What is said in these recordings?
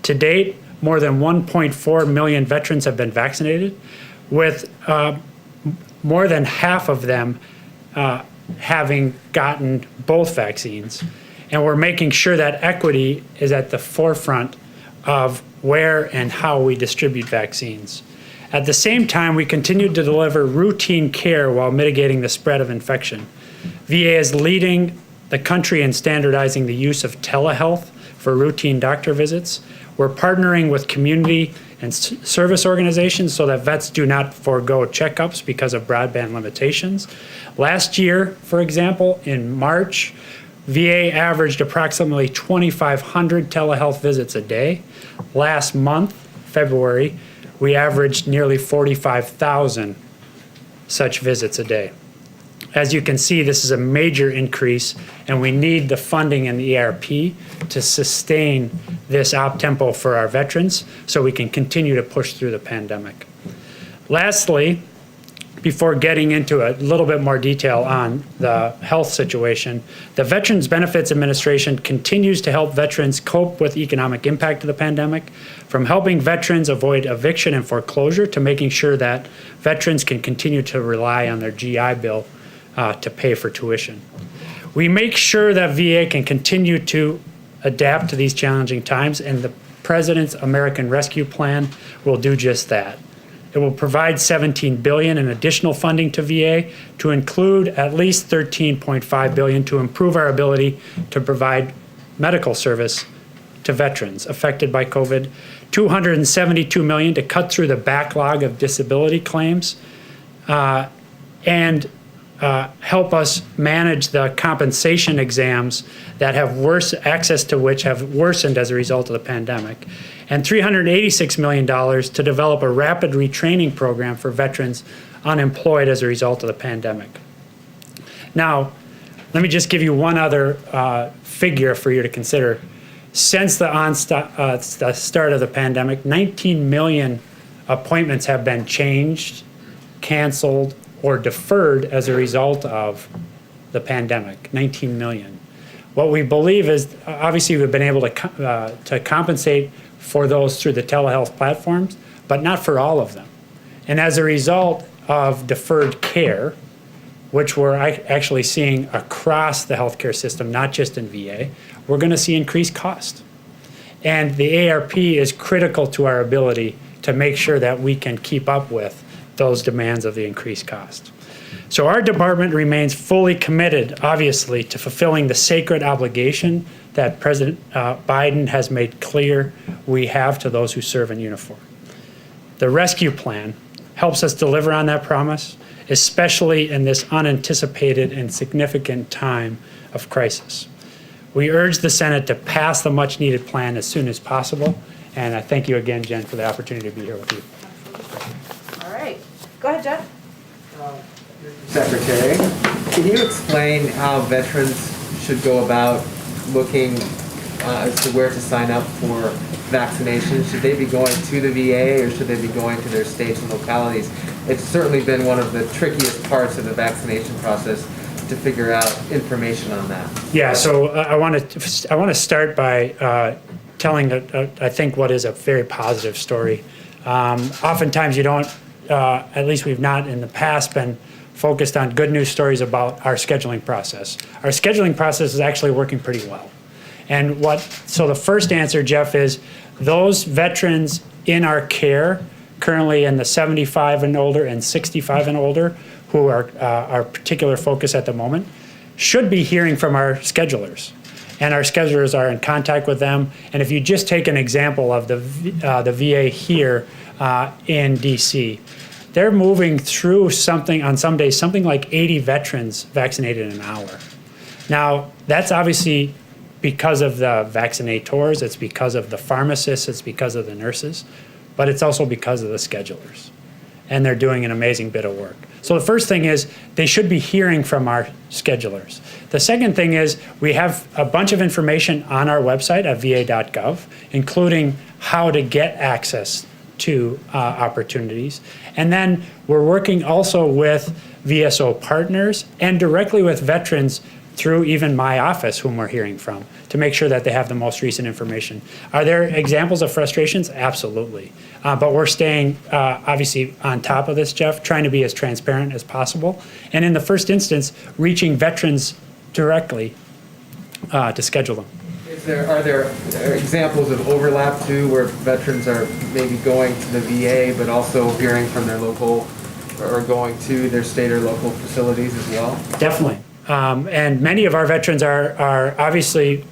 To date, more than 1.4 million veterans have been vaccinated, with more than half of them having gotten both vaccines. And we're making sure that equity is at the forefront of where and how we distribute vaccines. At the same time, we continue to deliver routine care while mitigating the spread of infection. VA is leading the country in standardizing the use of telehealth for routine doctor visits. We're partnering with community and service organizations so that vets do not forego checkups because of broadband limitations. Last year, for example, in March, VA averaged approximately 2,500 telehealth visits a day. Last month, February, we averaged nearly 45,000 such visits a day. As you can see, this is a major increase, and we need the funding in the ERP to sustain this op-tempo for our veterans so we can continue to push through the pandemic. Lastly, before getting into a little bit more detail on the health situation, the Veterans Benefits Administration continues to help veterans cope with the economic impact of the pandemic, from helping veterans avoid eviction and foreclosure to making sure that veterans can continue to rely on their GI Bill to pay for tuition. We make sure that VA can continue to adapt to these challenging times, and the President's American Rescue Plan will do just that. It will provide $17 billion in additional funding to VA, to include at least $13.5 billion to improve our ability to provide medical service to veterans affected by COVID, $272 million to cut through the backlog of disability claims, and help us manage the compensation exams that have access to which have worsened as a result of the pandemic, and $386 million to develop a rapid retraining program for veterans unemployed as a result of the pandemic. Now, let me just give you one other figure for you to consider. Since the start of the pandemic, 19 million appointments have been changed, canceled, or deferred as a result of the pandemic, 19 million. What we believe is, obviously we've been able to compensate for those through the telehealth platforms, but not for all of them. And as a result of deferred care, which we're actually seeing across the healthcare system, not just in VA, we're gonna see increased cost. And the ARP is critical to our ability to make sure that we can keep up with those demands of the increased cost. So our department remains fully committed, obviously, to fulfilling the sacred obligation that President Biden has made clear we have to those who serve in uniform. The rescue plan helps us deliver on that promise, especially in this unanticipated and significant time of crisis. We urge the Senate to pass the much-needed plan as soon as possible, and I thank you again, Jen, for the opportunity to be here with you. All right. Go ahead, Jeff. Secretary, can you explain how veterans should go about looking as to where to sign up for vaccination? Should they be going to the VA or should they be going to their states and localities? It's certainly been one of the trickiest parts of the vaccination process to figure out information on that. Yeah, so I want to start by telling, I think, what is a very positive story. Oftentimes you don't, at least we've not in the past been focused on good news stories about our scheduling process. Our scheduling process is actually working pretty well. And so the first answer, Jeff, is those veterans in our care, currently in the 75 and older and 65 and older, who are our particular focus at the moment, should be hearing from our schedulers. And our schedulers are in contact with them. And if you just take an example of the VA here in DC, they're moving through on some days, something like 80 veterans vaccinated in an hour. Now, that's obviously because of the vaccinators, it's because of the pharmacists, it's because of the nurses, but it's also because of the schedulers. And they're doing an amazing bit of work. So the first thing is they should be hearing from our schedulers. The second thing is we have a bunch of information on our website at va.gov, including how to get access to opportunities. And then we're working also with VSO partners and directly with veterans through even my office, whom we're hearing from, to make sure that they have the most recent information. Are there examples of frustrations? Absolutely. But we're staying obviously on top of this, Jeff, trying to be as transparent as possible. And in the first instance, reaching veterans directly to schedule them. Are there examples of overlap too, where veterans are maybe going to the VA, but also hearing from their local, or going to their state or local facilities as well? Definitely. And many of our veterans are obviously,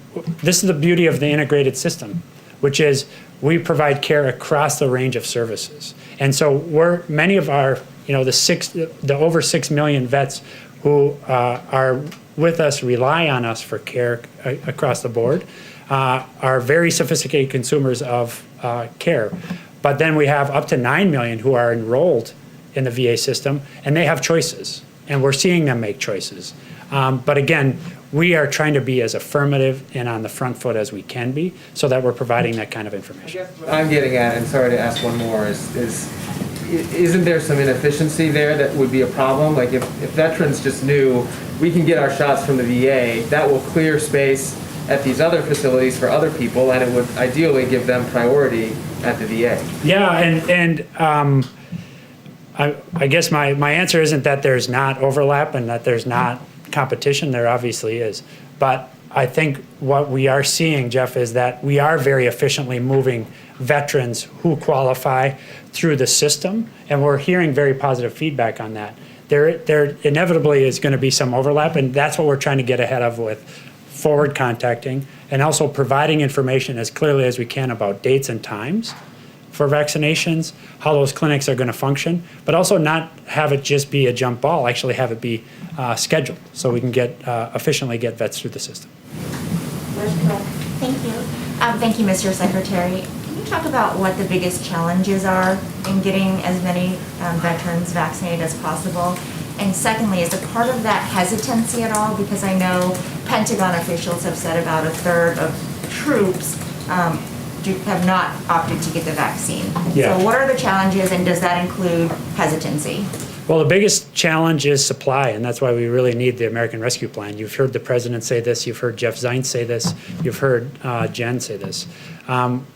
this is the beauty of the integrated system, which is we provide care across the range of services. And so many of our, the over 6 million vets who are with us, rely on us for care across the board, are very sophisticated consumers of care. But then we have up to 9 million who are enrolled in the VA system, and they have choices, and we're seeing them make choices. But again, we are trying to be as affirmative and on the front foot as we can be, so that we're providing that kind of information. What I'm getting at, and sorry to ask one more, isn't there some inefficiency there that would be a problem? Like if veterans just knew we can get our shots from the VA, that will clear space at these other facilities for other people, and it would ideally give them priority at the VA. Yeah, and I guess my answer isn't that there's not overlap and that there's not competition. There obviously is. But I think what we are seeing, Jeff, is that we are very efficiently moving veterans who qualify through the system, and we're hearing very positive feedback on that. There inevitably is going to be some overlap, and that's what we're trying to get ahead of with forward contacting and also providing information as clearly as we can about dates and times for vaccinations, how those clinics are going to function, but also not have it just be a jump ball, actually have it be scheduled so we can efficiently get vets through the system. Thank you. Thank you, Mr. Secretary. Can you talk about what the biggest challenges are in getting as many veterans vaccinated as possible? And secondly, is a part of that hesitancy at all? Because I know Pentagon officials have said about a third of troops have not opted to get the vaccine. Yeah. So what are the challenges, and does that include hesitancy? Well, the biggest challenge is supply, and that's why we really need the American Rescue Plan. You've heard the president say this, you've heard Jeff Zients say this, you've heard Jen say this.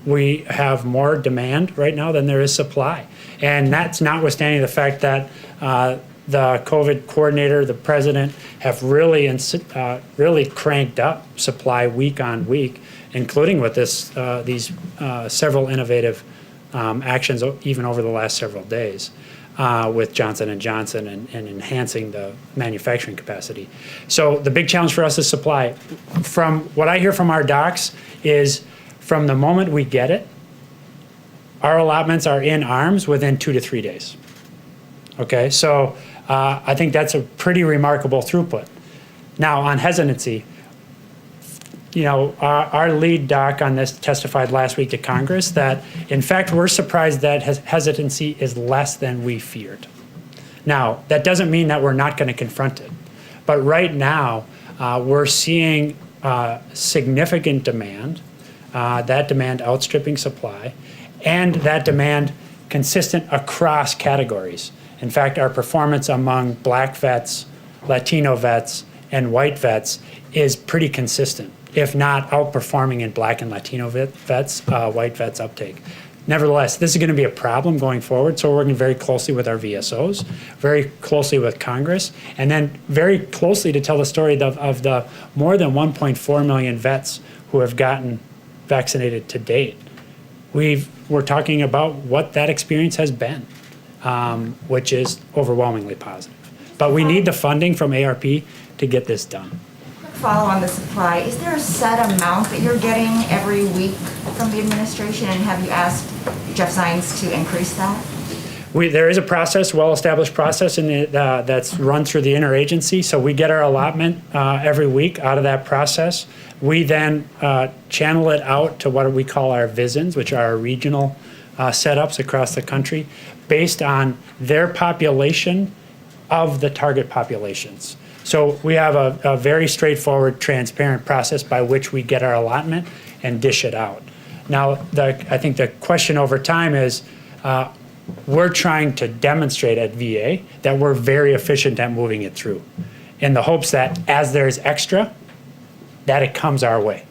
We have more demand right now than there is supply. And that's notwithstanding the fact that the COVID coordinator, the president, have really cranked up supply week on week, including with these several innovative actions even over the last several days. With Johnson & Johnson and enhancing the manufacturing capacity. So the big challenge for us is supply. From what I hear from our docs is from the moment we get it, our allotments are in arms within 2 to 3 days. Okay, so I think that's a pretty remarkable throughput. Now on hesitancy, our lead doc on this testified last week to Congress that, in fact, we're surprised that hesitancy is less than we feared. Now, that doesn't mean that we're not going to confront it. But right now, we're seeing significant demand, that demand outstripping supply, and that demand consistent across categories. In fact, our performance among Black vets, Latino vets, and white vets is pretty consistent, if not outperforming in Black and Latino vets, white vets uptake. Nevertheless, this is going to be a problem going forward, so we're working very closely with our VSOs, very closely with Congress, and then very closely to tell the story of the more than 1.4 million vets who have gotten vaccinated to date. We're talking about what that experience has been, which is overwhelmingly positive. But we need the funding from ARP to get this done. Follow on the supply, is there a set amount that you're getting every week from the administration, and have you asked Jeff Zients to increase that? There is a process, well-established process that's run through the interagency, so we get our allotment every week out of that process. We then channel it out to what we call our VISNs, which are our regional setups across the country, based on their population of the target populations. So we have a very straightforward, transparent process by which we get our allotment and dish it out. Now, I think the question over time is, we're trying to demonstrate at VA that we're very efficient at moving it through. in the hopes that as there's extra, that it comes our way.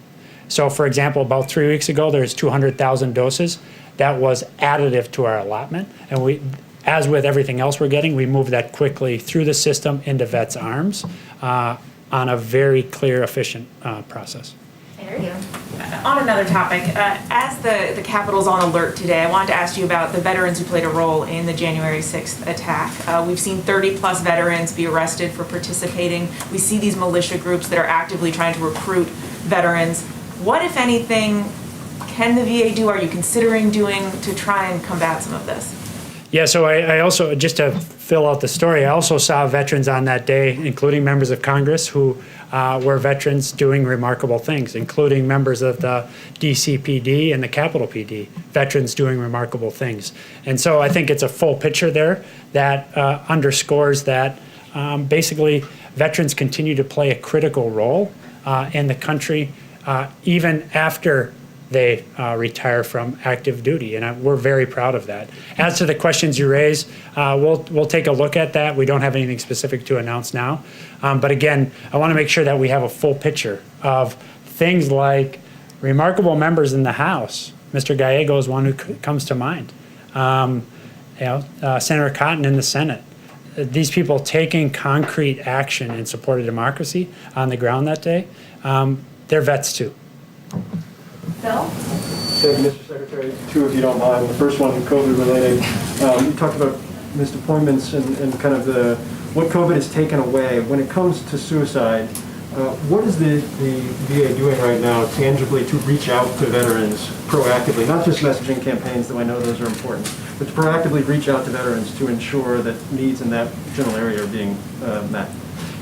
So for example, about 3 weeks ago, there's 200,000 doses. That was additive to our allotment. And we, as with everything else we're getting, we moved that quickly through the system into vets' arms on a very clear, efficient process. Thank you. On another topic, as the Capitol's on alert today, I wanted to ask you about the veterans who played a role in the January 6th attack. We've seen 30+ veterans be arrested for participating. We see these militia groups that are actively trying to recruit veterans. What, if anything, can the VA do? Are you considering doing to try and combat some of this? Yeah, so I also, just to fill out the story, I also saw veterans on that day, including members of Congress who were veterans doing remarkable things, including members of the DCPD and the Capitol PD, veterans doing remarkable things. And so I think it's a full picture there that underscores that basically veterans continue to play a critical role in the country even after they retire from active duty, and we're very proud of that. As to the questions you raise, we'll take a look at that. We don't have anything specific to announce now, but again, I want to make sure that we have a full picture of things like remarkable members in the House. Mr. Gallego is one who comes to mind. Senator Cotton in the Senate. These people taking concrete action in support of democracy on the ground that day, they're vets too. Phil? Thank you, Mr. Secretary. Two, if you don't mind. The first one, COVID related. You talked about missed appointments and kind of what COVID has taken away. When it comes to suicide, what is the VA doing right now tangibly to reach out to veterans proactively? Not just messaging campaigns, though I know those are important, but to proactively reach out to veterans to ensure that needs in that general area are being met.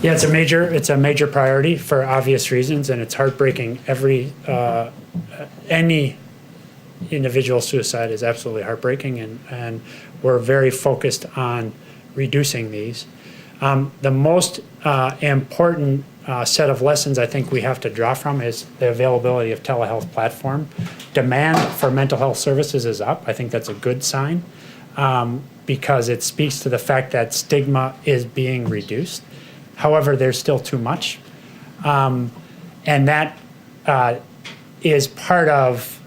Yeah, it's a major priority for obvious reasons, and it's heartbreaking. Any individual suicide is absolutely heartbreaking, and we're very focused on reducing these. The most important set of lessons I think we have to draw from is the availability of telehealth platform. Demand for mental health services is up. I think that's a good sign because it speaks to the fact that stigma is being reduced. However, there's still too much. And that is part of,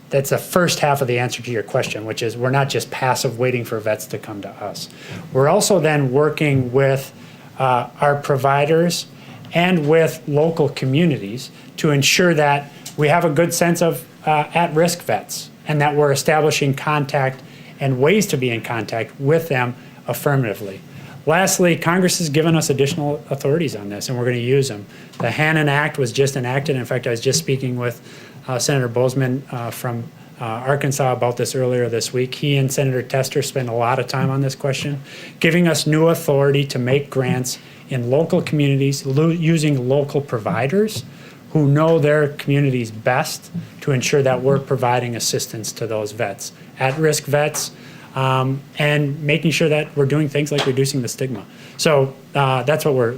that's the first half of the answer to your question, which is we're not just passive waiting for vets to come to us. We're also then working with our providers and with local communities to ensure that we have a good sense of at-risk vets and that we're establishing contact and ways to be in contact with them affirmatively. Lastly, Congress has given us additional authorities on this, and we're going to use them. The Hannon Act was just enacted. In fact, I was just speaking with Senator Bozeman from Arkansas about this earlier this week. He and Senator Tester spent a lot of time on this question, giving us new authority to make grants in local communities using local providers who know their communities best to ensure that we're providing assistance to those vets, at-risk vets, and making sure that we're doing things like reducing the stigma. So that's what we're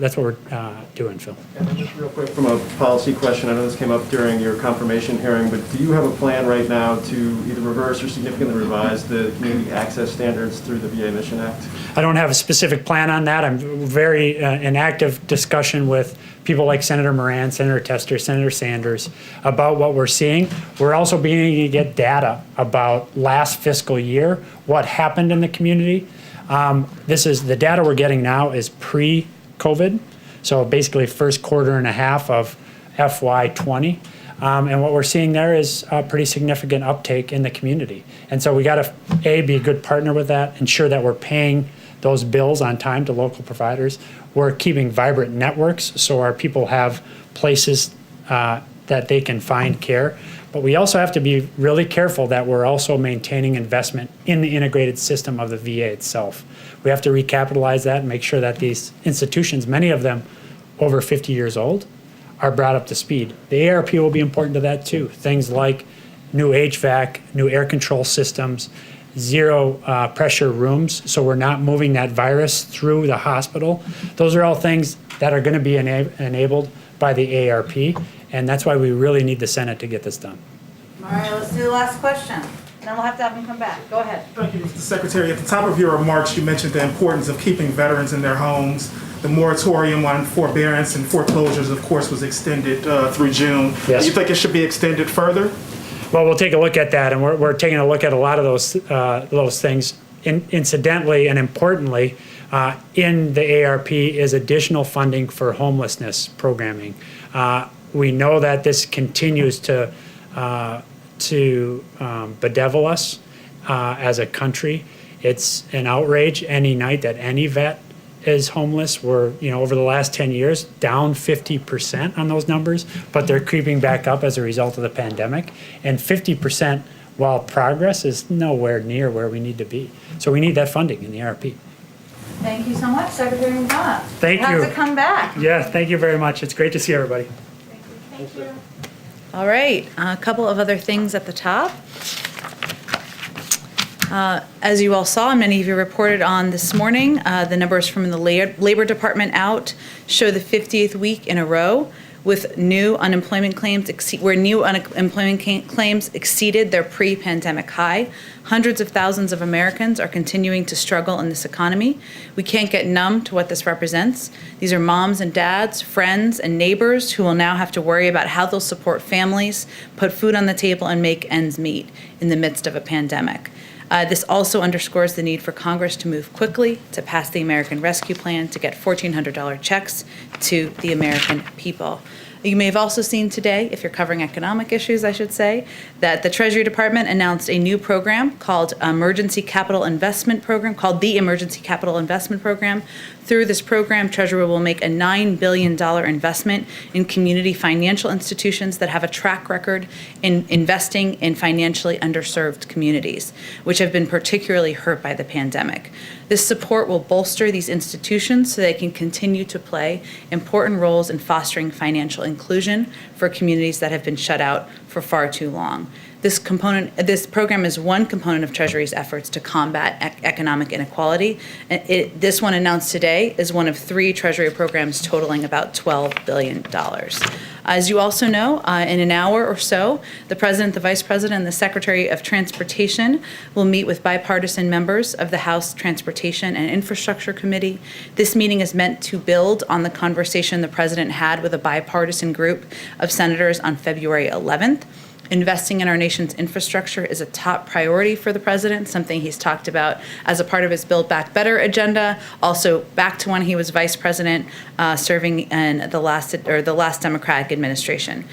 doing, Phil. And then just real quick from a policy question, I know this came up during your confirmation hearing, but do you have a plan right now to either reverse or significantly revise the community access standards through the VA Mission Act? I don't have a specific plan on that. I'm very in active discussion with people like Senator Moran, Senator Tester, Senator Sanders about what we're seeing. We're also beginning to get data about last fiscal year, what happened in the community. This is the data we're getting now is pre-COVID, so basically first quarter and a half of FY20. And what we're seeing there is a pretty significant uptake in the community. And so we got to, A, be a good partner with that, ensure that we're paying those bills on time to local providers. We're keeping vibrant networks so our people have places that they can find care. But we also have to be really careful that we're also maintaining investment in the integrated system of the VA itself. We have to recapitalize that and make sure that these institutions, many of them over 50 years old, are brought up to speed. The ARP will be important to that too. Things like new HVAC, new air control systems, zero pressure rooms, so we're not moving that virus through the hospital. Those are all things that are going to be enabled by the ARP, and that's why we really need the Senate to get this done. All right, let's do the last question, and then we'll have to have him come back. Go ahead. Thank you, Mr. Secretary. At the top of your remarks, you mentioned the importance of keeping veterans in their homes. The moratorium on forbearance and foreclosures, of course, was extended through June. Yes. Do you think it should be extended further? Well, we'll take a look at that, and we're taking a look at a lot of those things. Incidentally and importantly, in the ARP is additional funding for homelessness programming. We know that this continues to bedevil us as a country. It's an outrage any night that any vet is homeless. We're, over the last 10 years, down 50% on those numbers, but they're creeping back up as a result of the pandemic. And 50%, while progress, is nowhere near where we need to be. So we need that funding in the ARP. Thank you so much, Secretary McDonough. Thank you. Have to come back. Yeah, thank you very much. It's great to see everybody. Thank you. All right, a couple of other things at the top. As you all saw, many of you reported on this morning, the numbers from the Labor Department out show the 50th week in a row with new unemployment claims claims exceeded their pre-pandemic high. Hundreds of thousands of Americans are continuing to struggle in this economy. We can't get numb to what this represents. These are moms and dads, friends and neighbors who will now have to worry about how they'll support families, put food on the table, and make ends meet in the midst of a pandemic. This also underscores the need for Congress to move quickly to pass the American Rescue Plan to get $1,400 checks to the American people. You may have also seen today, if you're covering economic issues, I should say, that the Treasury Department announced a new program called the Emergency Capital Investment Program. Through this program, Treasury will make a $9 billion investment in community financial institutions that have a track record in investing in financially underserved communities, which have been particularly hurt by the pandemic. This support will bolster these institutions so they can continue to play important roles in fostering financial inclusion for communities that have been shut out for far too long. This program is one component of Treasury's efforts to combat economic inequality. This one announced today is one of 3 Treasury programs totaling about $12 billion. As you also know, in an hour or so, the President, the Vice President, and the Secretary of Transportation will meet with bipartisan members of the House Transportation and Infrastructure Committee. This meeting is meant to build on the conversation the President had with a bipartisan group of senators on February 11th. Investing in our nation's infrastructure is a top priority for the President, something he's talked about as a part of his Build Back Better agenda, also back to when he was Vice President, serving in the last Democratic administration.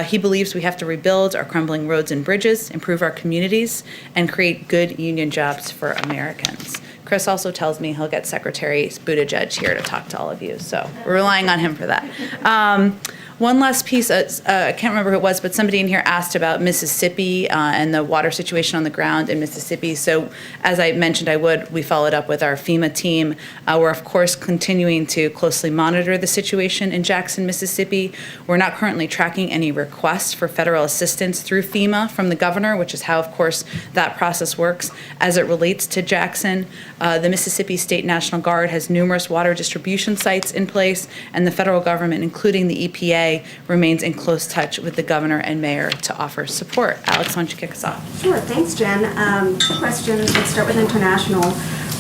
He believes we have to rebuild our crumbling roads and bridges, improve our communities, and create good union jobs for Americans. Chris also tells me he'll get Secretary Buttigieg here to talk to all of you, so we're relying on him for that. One last piece, I can't remember who it was, but somebody in here asked about Mississippi and the water situation on the ground in Mississippi. So as I mentioned we followed up with our FEMA team. We're, of course, continuing to closely monitor the situation in Jackson, Mississippi. We're not currently tracking any requests for federal assistance through FEMA from the governor, which is how, of course, that process works as it relates to Jackson. The Mississippi State National Guard has numerous water distribution sites in place, and the federal government, including the EPA, remains in close touch with the governor and mayor to offer support. Alex, why don't you kick us off? Sure, thanks, Jen. 2 questions. Let's start with international.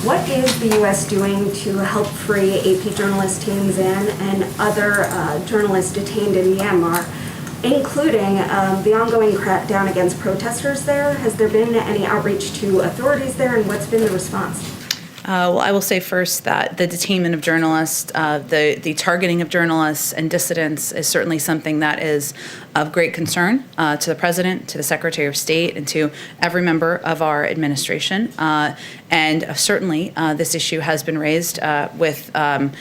What is the U.S. doing to help free AP journalist Thein Sein and other journalists detained in Myanmar, including the ongoing crackdown against protesters there? Has there been any outreach to authorities there, and what's been the response? Well, I will say first that the detainment of journalists, the targeting of journalists and dissidents is certainly something that is of great concern to the President, to the Secretary of State, and to every member of our administration. And certainly this issue has been raised the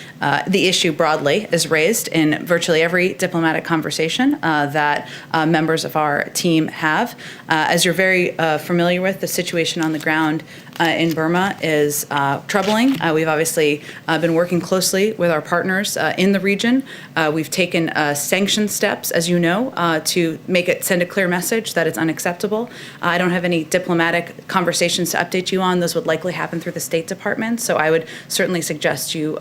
issue broadly is raised in virtually every diplomatic conversation that members of our team have. As you're very familiar with, the situation on the ground in Burma is troubling. We've obviously been working closely with our partners in the region. We've taken sanction steps, as you know, to send a clear message that it's unacceptable. I don't have any diplomatic conversations to update you on. Those would likely happen through the State Department, so I would certainly suggest you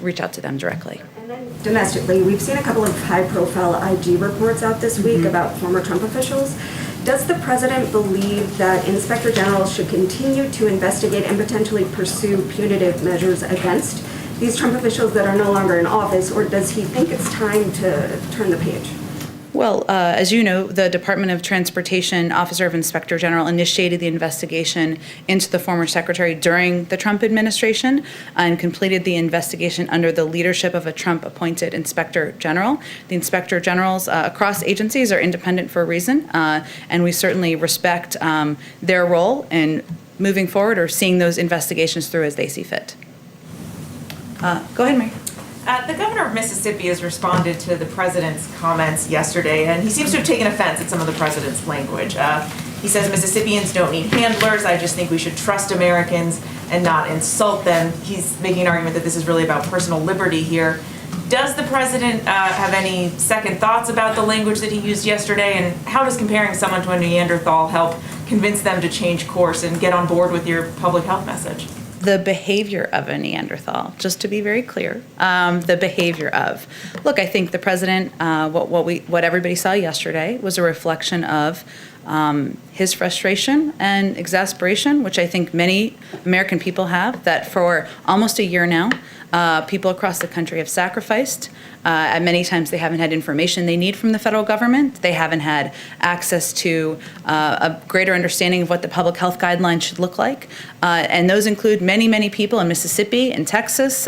reach out to them directly. And then domestically, we've seen a couple of high-profile IG reports out this week about former Trump officials. Does the President believe that Inspector Generals should continue to investigate and potentially pursue punitive measures against these Trump officials that are no longer in office, or does he think it's time to turn the page? Well, as you know, the Department of Transportation Officer of Inspector General initiated the investigation into the former secretary during the Trump administration and completed the investigation under the leadership of a Trump-appointed Inspector General. The Inspector Generals across agencies are independent for a reason, and we certainly respect their role in moving forward or seeing those investigations through as they see fit. Go ahead, Mike. The governor of Mississippi has responded to the president's comments yesterday, and he seems to have taken offense at some of the president's language. He says Mississippians don't need handlers. I just think we should trust Americans and not insult them. He's making an argument that this is really about personal liberty here. Does the president have any second thoughts about the language that he used yesterday, and how does comparing someone to a Neanderthal help convince them to change course and get on board with your public health message? The behavior of a Neanderthal, just to be very clear, the behavior of. Look, I think the president, what everybody saw yesterday was a reflection of his frustration and exasperation, which I think many American people have, that for almost a year now, people across the country have sacrificed. And many times they haven't had information they need from the federal government. They haven't had access to a greater understanding of what the public health guidelines should look like. And those include many, many people in Mississippi, in Texas,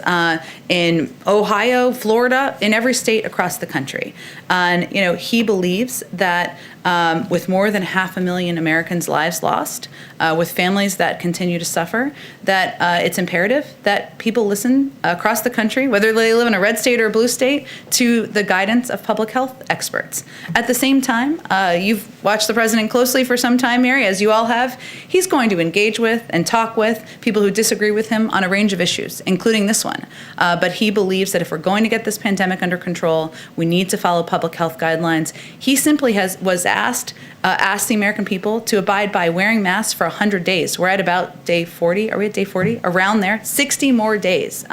in Ohio, Florida, in every state across the country. And, he believes that with more than 500,000 Americans' lives lost, with families that continue to suffer, that it's imperative that people listen across the country, whether they live in a red state or a blue state, to the guidance of public health experts. At the same time, you've watched the president closely for some time, Mary, as you all have. He's going to engage with and talk with people who disagree with him on a range of issues, including this one. But he believes that if we're going to get this pandemic under control, we need to follow public health guidelines. He simply was asked the American people to abide by wearing masks for 100 days. We're at about day 40. Are we at day 40? Around there. 60 more days.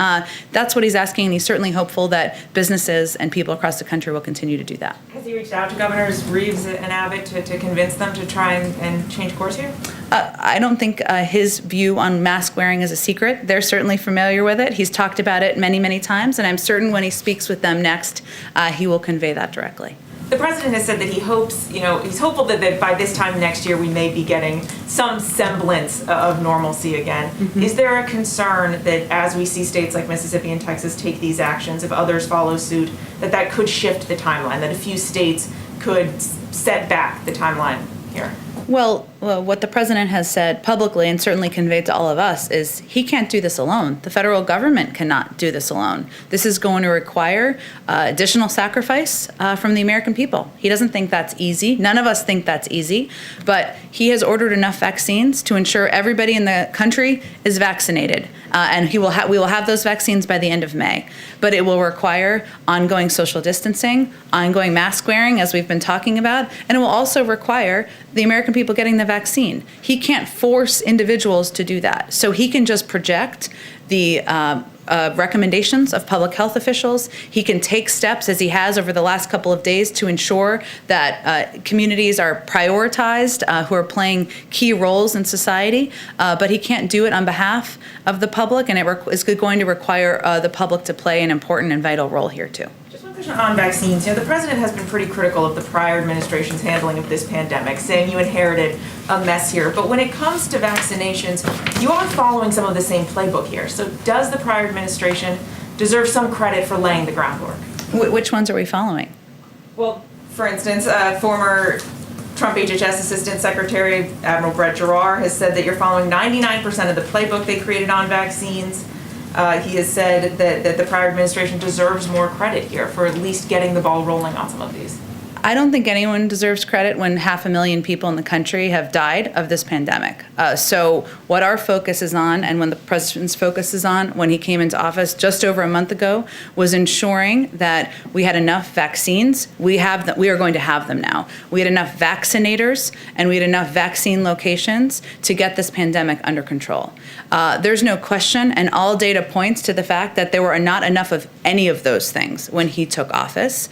That's what he's asking, and he's certainly hopeful that businesses and people across the country will continue to do that. Has he reached out to Governors Reeves and Abbott to convince them to try and change course here? I don't think his view on mask wearing is a secret. They're certainly familiar with it. He's talked about it many, many times, and I'm certain when he speaks with them next, he will convey that directly. The president has said that he hopes, he's hopeful that by this time next year we may be getting some semblance of normalcy again. Mm-hmm. Is there a concern that as we see states like Mississippi and Texas take these actions, if others follow suit, that could shift the timeline, that a few states could set back the timeline here? Well, what the president has said publicly and certainly conveyed to all of us is he can't do this alone. The federal government cannot do this alone. This is going to require additional sacrifice from the American people. He doesn't think that's easy. None of us think that's easy. But he has ordered enough vaccines to ensure everybody in the country is vaccinated. And we will have those vaccines by the end of May. But it will require ongoing social distancing, ongoing mask wearing, as we've been talking about, and it will also require the American people getting the vaccine. He can't force individuals to do that. So he can just project the recommendations of public health officials. He can take steps, as he has over the last couple of days, to ensure that communities are prioritized, who are playing key roles in society. But he can't do it on behalf of the public, and it is going to require the public to play an important and vital role here, too. Just one question on vaccines. The president has been pretty critical of the prior administration's handling of this pandemic, saying you inherited a mess here. But when it comes to vaccinations, you are following some of the same playbook here. So does the prior administration deserve some credit for laying the groundwork? Which ones are we following? Well, for instance, former Trump HHS Assistant Secretary Admiral Brett Giroir has said that you're following 99% of the playbook they created on vaccines. He has said that the prior administration deserves more credit here for at least getting the ball rolling on some of these. I don't think anyone deserves credit when 500,000 people in the country have died of this pandemic. So what our focus is on, and when the president's focus is on when he came into office just over a month ago, was ensuring that we had enough vaccines. We are going to have them now. We had enough vaccinators and we had enough vaccine locations to get this pandemic under control. There's no question, and all data points to the fact that there were not enough of any of those things when he took office.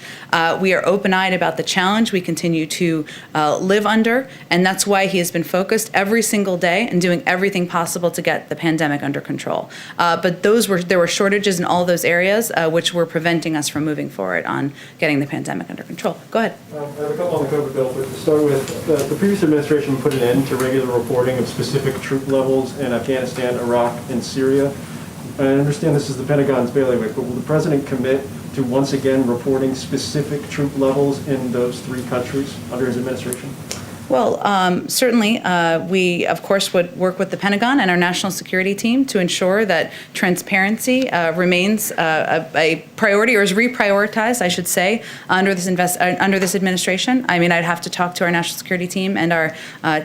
We are open-eyed about the the challenge we continue to live under, and that's why he has been focused every single day and doing everything possible to get the pandemic under control. But there were shortages in all those areas, which were preventing us from moving forward on getting the pandemic under control. Go ahead. I have a couple on the COVID bill, but to start with, the previous administration put an end to regular reporting of specific troop levels in Afghanistan, Iraq, and Syria. I understand this is the Pentagon's bailiwick, but will the president commit to once again reporting specific troop levels in those 3 countries under his administration? Well, certainly, we, of course, would work with the Pentagon and our national security team to ensure that transparency remains a priority, or is reprioritized, I should say, under this administration. I mean, I'd have to talk to our national security team and our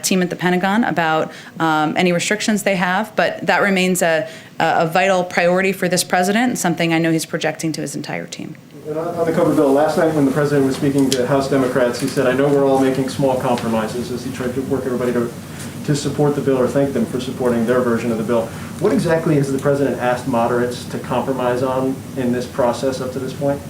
team at the Pentagon about any restrictions they have, but that remains a vital priority for this president and something I know he's projecting to his entire team. And on the COVID bill, last night when the president was speaking to House Democrats, he said, I know we're all making small compromises, as he tried to work everybody to support the bill or thank them for supporting their version of the bill. What exactly has the president asked moderates to compromise on in this process up to this point?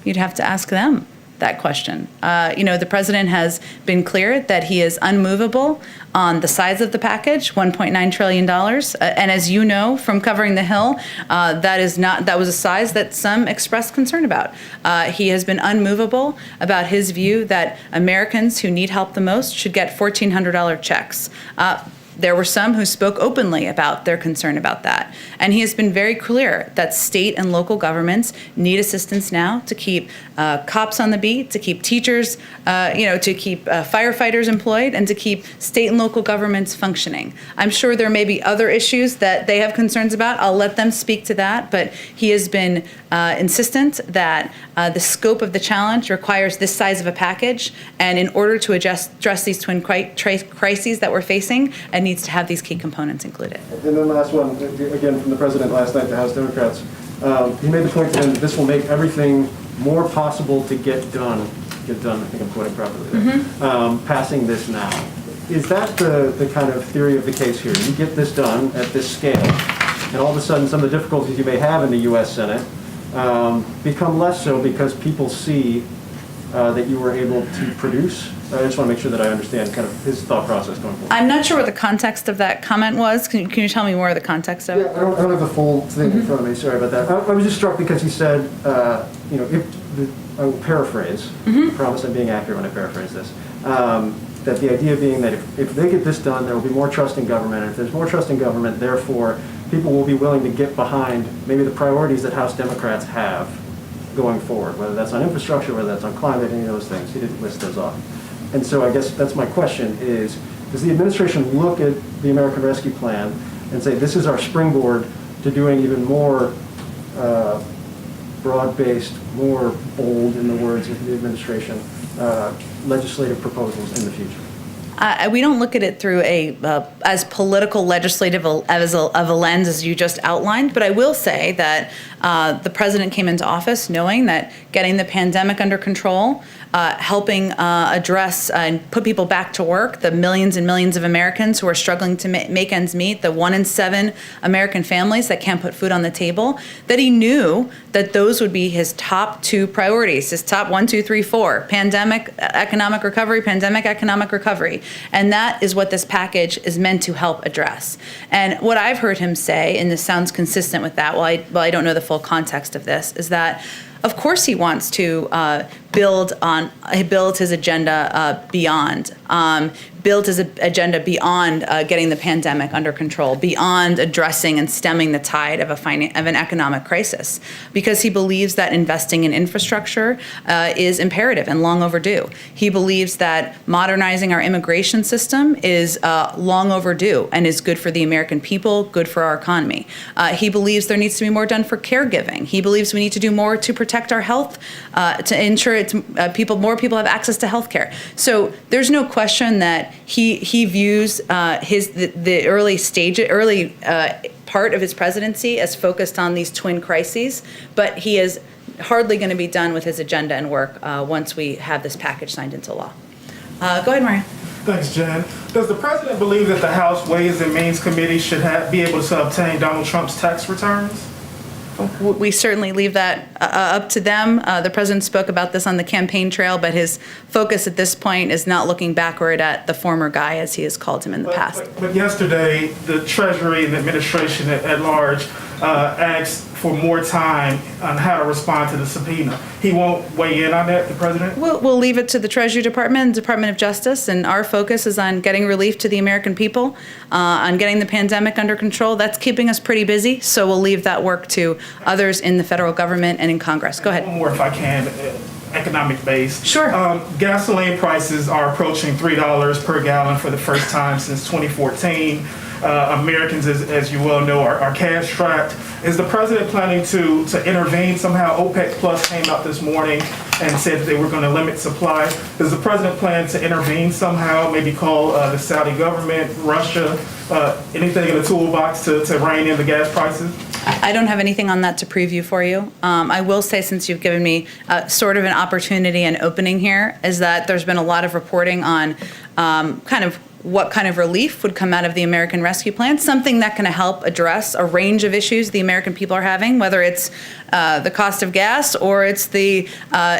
You'd have to ask them that question. The president has been clear that he is unmovable on the size of the package, $1.9 trillion. And as you know from covering the Hill, that was a size that some expressed concern about. He has been unmovable about his view that Americans who need help the most should get $1,400 checks. There were some who spoke openly about their concern about that. And he has been very clear that state and local governments need assistance now to keep cops on the beat, to keep teachers, to keep firefighters employed, and to keep state and local governments functioning. I'm sure there may be other issues that they have concerns about. I'll let them speak to that. But he has been insistent that the scope of the challenge requires this size of a package. And in order to address these twin crises that we're facing, it needs to have these key components included. And then last one, again from the president last night to House Democrats. He made the point to them that this will make everything more possible to get done. I think I'm quoting properly there. Passing this now. Is that the kind of theory of the case here? You get this done at this scale, and all of a sudden some of the difficulties you may have in the U.S. Senate become less so because people see that you were able to produce. I just want to make sure that I understand kind of his thought process going forward. I'm not sure what the context of that comment was. Can you tell me more of the context of it? Yeah, I don't have the full thing in front of me. Sorry about that. I was just struck because he said, I will paraphrase. I promise I'm being accurate when I paraphrase this. That the idea being that if they get this done, there will be more trust in government. And if there's more trust in government, therefore, people will be willing to get behind maybe the priorities that House Democrats have going forward, whether that's on infrastructure, whether that's on climate, any of those things. He didn't list those off. And so I guess that's my question is, does the administration look at the American Rescue Plan and say, this is our springboard to doing even more broad-based, more bold, in the words of the administration, legislative proposals in the future? We don't look at it through as political legislative of a lens as you just outlined, but I will say that the president came into office knowing that getting the pandemic under control, helping address and put people back to work, the millions and millions of Americans who are struggling to make ends meet, the 1 in 7 American families that can't put food on the table, that he knew that those would be his top 2 priorities, his top 1, 2, 3, 4, pandemic, economic recovery, pandemic, economic recovery. And that is what this package is meant to help address. And what I've heard him say, and this sounds consistent with that, while I don't know the full context of this, is that of course he wants to build his agenda beyond getting the pandemic under control, beyond addressing and stemming the tide of an economic crisis, because he believes that investing in infrastructure is imperative and long overdue. He believes that modernizing our immigration system is long overdue and is good for the American people, good for our economy. He believes there needs to be more done for caregiving. He believes we need to do more to protect our health, to ensure more people have access to health care. So there's no question that he views the early part of his presidency as focused on these twin crises, but he is hardly going to be done with his agenda and work once we have this package signed into law. Go ahead, Mario. Thanks, Jen. Does the president believe that the House Ways and Means Committee should be able to obtain Donald Trump's tax returns? We certainly leave that up to them. The president spoke about this on the campaign trail, but his focus at this point is not looking backward at the former guy, as he has called him in the past. But yesterday, the Treasury and the administration at large asked for more time on how to respond to the subpoena. He won't weigh in on that, the president? We'll leave it to the Treasury Department and Department of Justice, and our focus is on getting relief to the American people, on getting the pandemic under control. That's keeping us pretty busy, so we'll leave that work to others in the federal government and in Congress. Go ahead. One more, if I can, economic based. Sure. Gasoline prices are approaching $3 per gallon for the first time since 2014. Americans, as you well know, are cash strapped. Is the president planning to intervene somehow? OPEC Plus came out this morning and said that they were going to limit supply. Does the president plan to intervene somehow, maybe call the Saudi government, Russia, anything in the toolbox to rein in the gas prices? I don't have anything on that to preview for you. I will say, since you've given me sort of an opportunity and opening here, is that there's been a lot of reporting on what kind of relief would come out of the American Rescue Plan, something that can help address a range of issues the American people are having, whether it's the cost of gas or it's the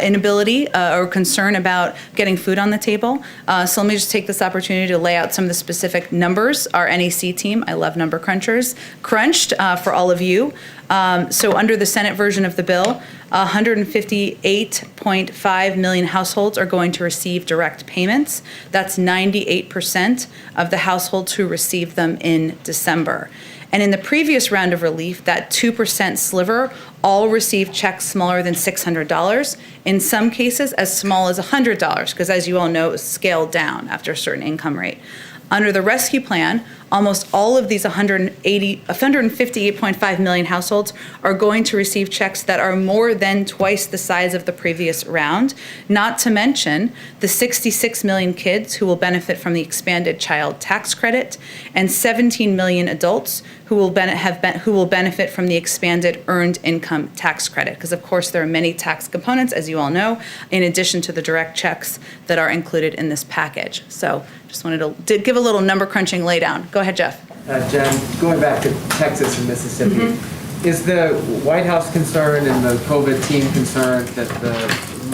inability or concern about getting food on the table. So let me just take this opportunity to lay out some of the specific numbers our NEC team, I love number crunchers, crunched for all of you. So under the Senate version of the bill, 158.5 million households are going to receive direct payments. That's 98% of the households who received them in December. And in the previous round of relief, that 2% sliver all received checks smaller than $600, in some cases as small as $100, because as you all know, it was scaled down after a certain income rate. Under the rescue plan, almost all of these 158.5 million households are going to receive checks that are more than twice the size of the previous round, not to mention the 66 million kids who will benefit from the expanded child tax credit and 17 million adults who will benefit from the expanded earned income tax credit. Because of course there are many tax components, as you all know, in addition to the direct checks that are included in this package. So just wanted to give a little number crunching laydown. Go ahead, Jeff. Jen, going back to Texas and Mississippi, is the White House concerned and the COVID team concerned that the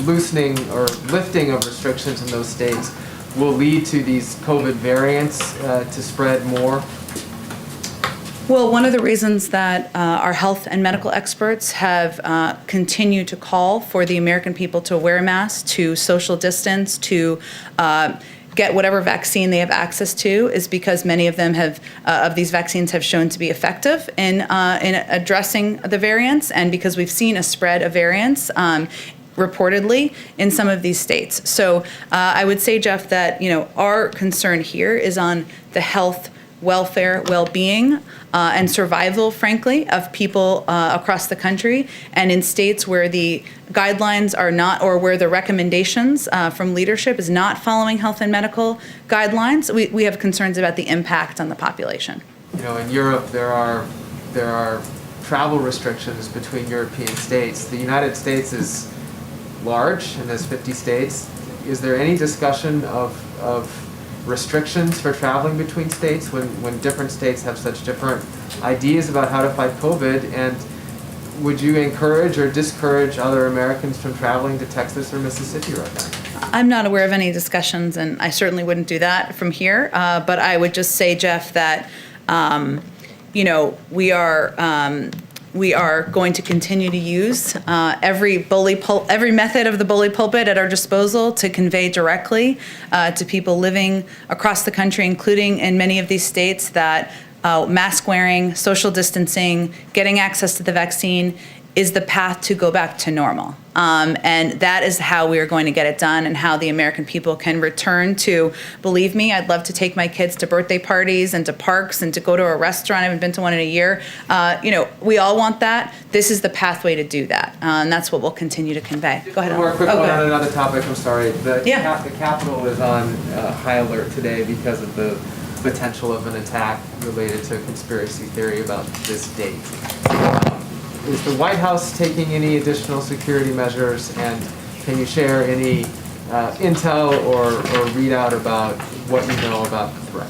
loosening or lifting of restrictions in those states will lead to these COVID variants to spread more? Well, one of the reasons that our health and medical experts have continued to call for the American people to wear masks, to social distance, to get whatever vaccine they have access to, is because many of them of these vaccines have shown to be effective in addressing the variants, and because we've seen a spread of variants reportedly in some of these states. So I would say, Jeff, that our concern here is on the health, welfare, well-being, and survival, frankly, of people across the country. And in states where the guidelines are not, or where the recommendations from leadership is not following health and medical guidelines, we have concerns about the impact on the population. In Europe, there are travel restrictions between European states. The United States is large and has 50 states. Is there any discussion of restrictions for traveling between states when different states have such different ideas about how to fight COVID? And would you encourage or discourage other Americans from traveling to Texas or Mississippi right now? I'm not aware of any discussions, and I certainly wouldn't do that from here. But I would just say, Jeff, that we are going to continue to use every method of the bully pulpit at our disposal to convey directly to people living across the country, including in many of these states, that mask wearing, social distancing, getting access to the vaccine is the path to go back to normal. And that is how we are going to get it done, and how the American people can return to, believe me, I'd love to take my kids to birthday parties and to parks and to go to a restaurant. I haven't been to one in a year. We all want that. This is the pathway to do that. And that's what we'll continue to convey. Go ahead. One more quick one on another topic, I'm sorry. The Capitol is on high alert today because of the potential of an attack related to a conspiracy theory about this date. Is the White House taking any additional security measures, and can you share any intel or readout about what you know about the threat?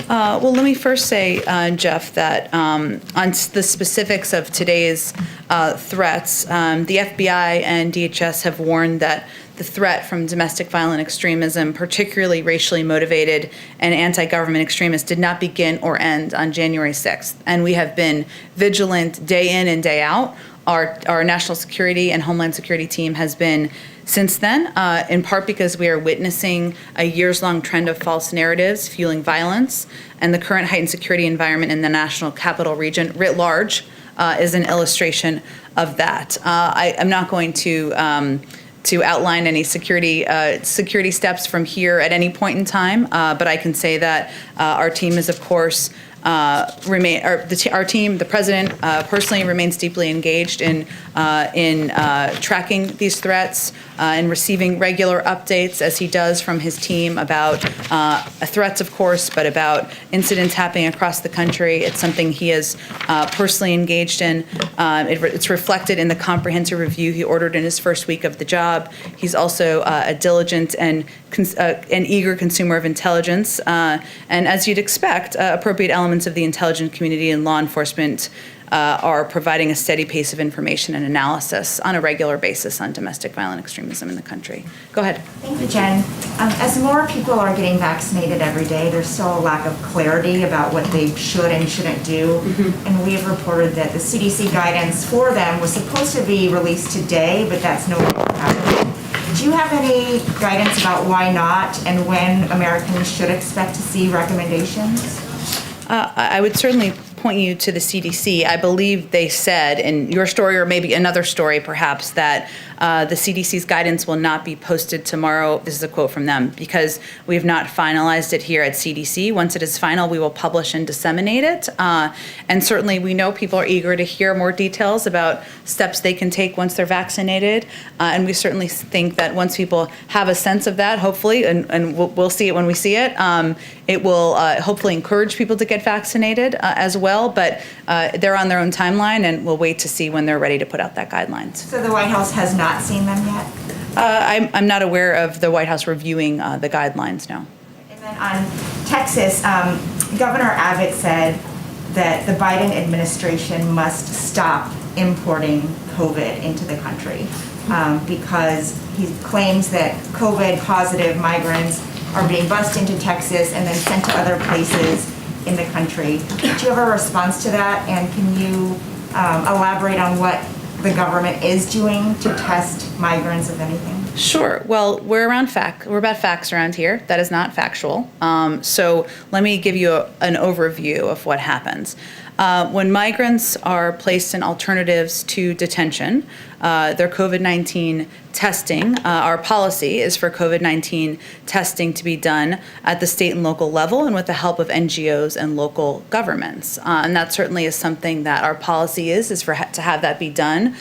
Well, let me first say, Jeff, that on the specifics of today's threats, the FBI and DHS have warned that the threat from domestic violent extremism, particularly racially motivated and anti-government extremists, did not begin or end on January 6th. And we have been vigilant day in and day out. Our national security and homeland security team has been since then, in part because we are witnessing a years-long trend of false narratives fueling violence, and the current heightened security environment in the national capital region writ large is an illustration of that. I'm not going to outline any security steps from here at any point in time, but I can say that our team is, of course, our team, the president personally remains deeply engaged in tracking these threats and receiving regular updates, as he does from his team, about threats, of course, but about incidents happening across the country. It's something he is personally engaged in. It's reflected in the comprehensive review he ordered in his first week of the job. He's also a diligent and an eager consumer of intelligence, and as you'd expect, appropriate elements of the intelligence community and law enforcement are providing a steady pace of information and analysis on a regular basis on domestic violent extremism in the country. Go ahead. Thank you, Jen. As more people are getting vaccinated every day, there's still a lack of clarity about what they should and shouldn't do. And we have reported that the CDC guidance for them was supposed to be released today, but that's no longer happening. Do you have any guidance about why not and when Americans should expect to see recommendations? I would certainly point you to the CDC. I believe they said in your story, or maybe another story perhaps, that the CDC's guidance will not be posted tomorrow. This is a quote from them, because we have not finalized it here at CDC. Once it is final, we will publish and disseminate it. And certainly we know people are eager to hear more details about steps they can take once they're vaccinated. And we certainly think that once people have a sense of that, hopefully, and we'll see it when we see it, it will hopefully encourage people to get vaccinated as well. But they're on their own timeline, and we'll wait to see when they're ready to put out that guidelines. So the White House has not seen them yet? I'm not aware of the White House reviewing the guidelines, no. And then on Texas, Governor Abbott said that the Biden administration must stop importing COVID into the country because he claims that COVID positive migrants are being bused into Texas and then sent to other places in the country. Do you have a response to that? And can you elaborate on what the government is doing to test migrants, if anything? Sure. Well, we're about facts around here. That is not factual. So let me give you an overview of what happens. When migrants are placed in alternatives to detention, their COVID-19 testing, our policy is for COVID-19 testing to be done at the state and local level and with the help of NGOs and local governments. And that certainly is something that our policy is to have that be done,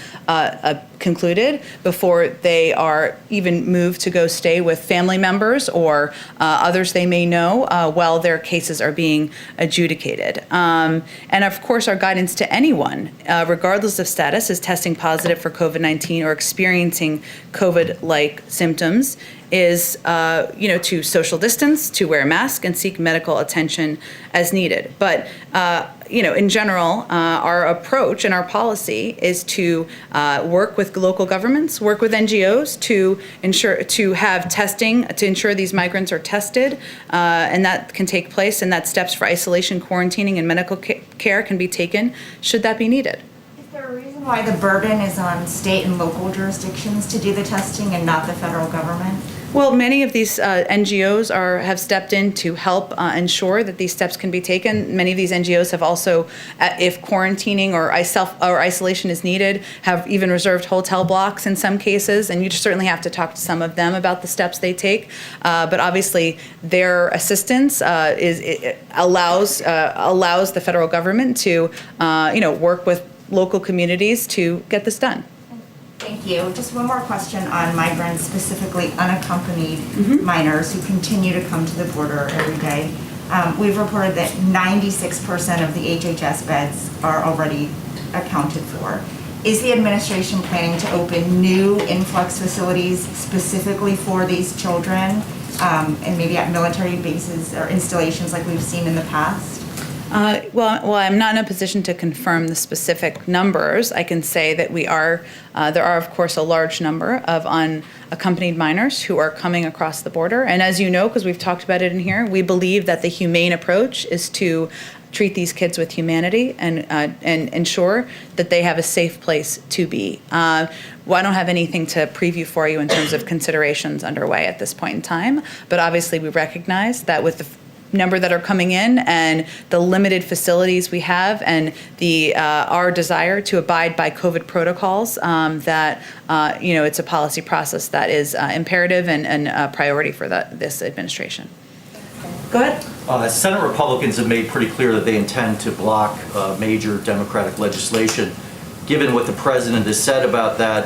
concluded, before they are even moved to go stay with family members or others they may know while their cases are being adjudicated. And of course, our guidance to anyone, regardless of status, is testing positive for COVID-19 or experiencing COVID-like symptoms is, to social distance, to wear a mask, and seek medical attention as needed. But, in general, our approach and our policy is to work with local governments, work with NGOs to have testing, to ensure these migrants are tested, and that can take place, and that steps for isolation, quarantining, and medical care can be taken should that be needed. Is there a reason why the burden is on state and local jurisdictions to do the testing and not the federal government? Well, many of these NGOs have stepped in to help ensure that these steps can be taken. Many of these NGOs have also, if quarantining or isolation is needed, have even reserved hotel blocks in some cases, and you certainly have to talk to some of them about the steps they take. But obviously, their assistance allows the federal government to, work with local communities to get this done. Thank you. Just one more question on migrants, specifically unaccompanied minors who continue to come to the border every day. We've reported that 96% of the HHS beds are already accounted for. Is the administration planning to open new influx facilities specifically for these children? and maybe at military bases or installations like we've seen in the past? Well, I'm not in a position to confirm the specific numbers. I can say that there are, of course, a large number of unaccompanied minors who are coming across the border. And as you know, because we've talked about it in here, we believe that the humane approach is to treat these kids with humanity and ensure that they have a safe place to be. Well, I don't have anything to preview for you in terms of considerations underway at this point in time, but obviously we recognize that with the number that are coming in and the limited facilities we have and our desire to abide by COVID protocols, that it's a policy process that is imperative and a priority for this administration. Go ahead. Senate Republicans have made pretty clear that they intend to block major Democratic legislation. Given what the president has said about that,